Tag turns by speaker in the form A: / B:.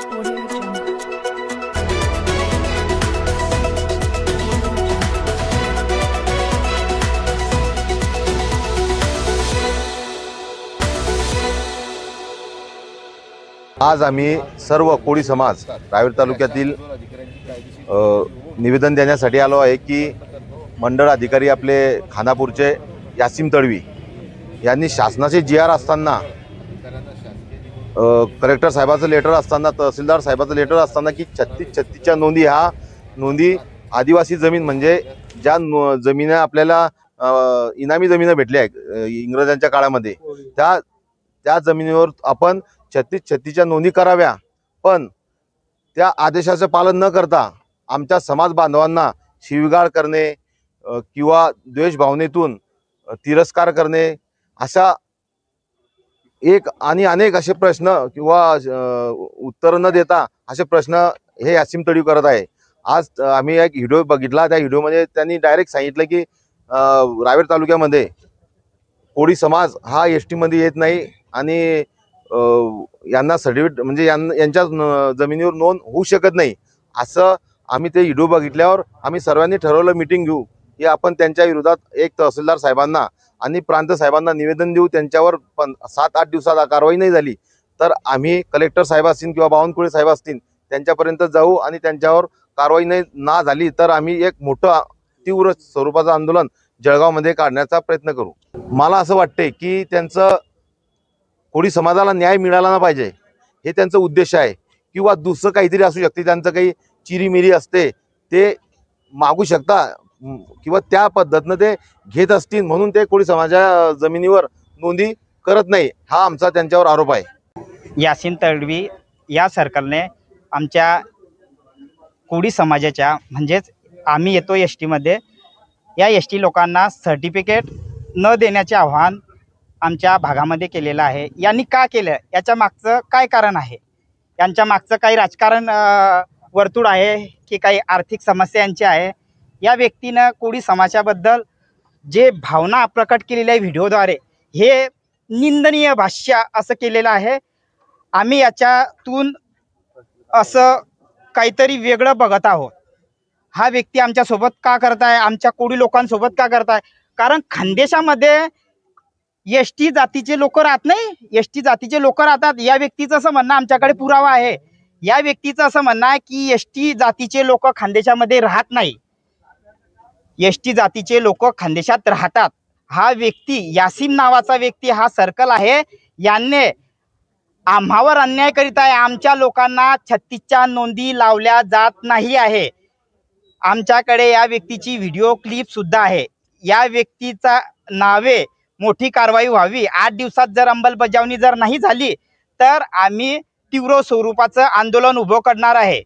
A: Audio Jungle.
B: आज आम्ही सर्व कोळी समाज रावेर तालुक्यातील निवेदन देण्यासाठी आलो आहे की मंडळ अधिकारी आपले खानापूरचे यासीम तडवी यांनी शासनाचे GR असताना कलेक्टर साहेबाचं लेटर असताना तहसीलदार साहेबाचं लेटर असताना की 36च्या नोंदी ह्या नोंदी आदिवासी जमीन म्हणजे ज्या जमिनी आपल्याला इनामी जमिनी भेटल्या आहेत इंग्रजांच्या काळामध्ये त्या जमिनीवर आपण 36च्या नोंदी कराव्या, पण त्या आदेशाचं पालन न करता आमच्या समाज बांधवांना शिवीगाळ करणे किंवा द्वेष भावनेतून तिरस्कार करणे अशा एक आणि अनेक असे प्रश्न किंवा उत्तर न देता असे प्रश्न हे यासीम तडवी करत आहे। आज आम्ही एक व्हिडिओ बघितला, त्या व्हिडिओमध्ये त्यांनी डायरेक्ट सांगितलं की रावेर तालुक्यामध्ये कोळी समाज हा ST मध्ये येत नाही आणि यांना सर्टिफिकेट म्हणजे यांच्या जमिनीवर नोंद होऊ शकत नाही असं आम्ही ते व्हिडिओ बघितल्यावर आम्ही सर्वांनी ठरवलं मीटिंग घेऊ की आपण त्यांच्या विरोधात एक तहसीलदार साहेबांना आणि प्रांत साहेबांना निवेदन देऊ। त्यांच्यावर 7-8 दिवसात कारवाई नाही झाली तर आम्ही कलेक्टर साहेब असतील किंवा बावनकुळे साहेब असतील त्यांच्यापर्यंत जाऊ आणि त्यांच्यावर कारवाई ना झाली तर आम्ही एक मोठं तीव्र स्वरूपाचं आंदोलन जळगावमध्ये काढण्याचा प्रयत्न करू। मला असं वाटते की त्यांचं कोळी समाजाला न्याय मिळाला ना पाहिजे हे त्यांचं उद्देश आहे किंवा दुसरं काहीतरी असू शकते, त्यांचं काही चिरीमिरी असते ते मागू शकता किंवा त्या पद्धतीनं ते घेत असतील म्हणून ते कोळी समाजा जमिनीवर नोंदी करत नाही हा आमचा त्यांच्यावर आरोप आहे।
C: यासीम तडवी या सरकारने आमच्या कोळी समाजाच्या म्हणजेच आम्ही येतो ST मध्ये या ST लोकांना सर्टिफिकेट न देण्याचे आव्हान आमच्या भागामध्ये केलेलं आहे। यांनी का केलं याच्या मागचं काय कारण आहे, यांच्या मागचं काही राजकारण वर्तुळ आहे की काही आर्थिक समस्या यांची आहे। या व्यक्तीनं कोळी समाजाबद्दल जे भावना प्रकट केलेल्या व्हिडिओद्वारे हे निंदनीय भाष्य असं केलेलं आहे। आम्ही याच्यातून असं काहीतरी वेगळं बघत आहोत। हा व्यक्ती आमच्यासोबत का करत आहे, आमच्या कोळी लोकांसोबत का करत आहे? कारण खानदेशामध्ये ST जातीचे लोक राहत नाही, ST जातीचे लोक राहतात। या व्यक्तीचं असं म्हणणं आमच्याकडे पुरावा आहे, या व्यक्तीचं असं म्हणणं आहे की ST जातीचे लोक खानदेशामध्ये राहत नाही, ST जातीचे लोक खानदेशात राहतात। हा व्यक्ती यासीम नावाचा व्यक्ती हा सर्कल आहे, याने आम्हावर अन्याय करीत आहे। आमच्या लोकांना 36च्या नोंदी लावल्या जात नाही आहे। आमच्याकडे या व्यक्तीची व्हिडिओ क्लिप सुद्धा आहे। या व्यक्तीचा नावे मोठी कारवाई व्हावी, 8 दिवसात जर अंमलबजावणी जर नाही झाली तर आम्ही तीव्र स्वरूपाचं आंदोलन उभं करणार आहे।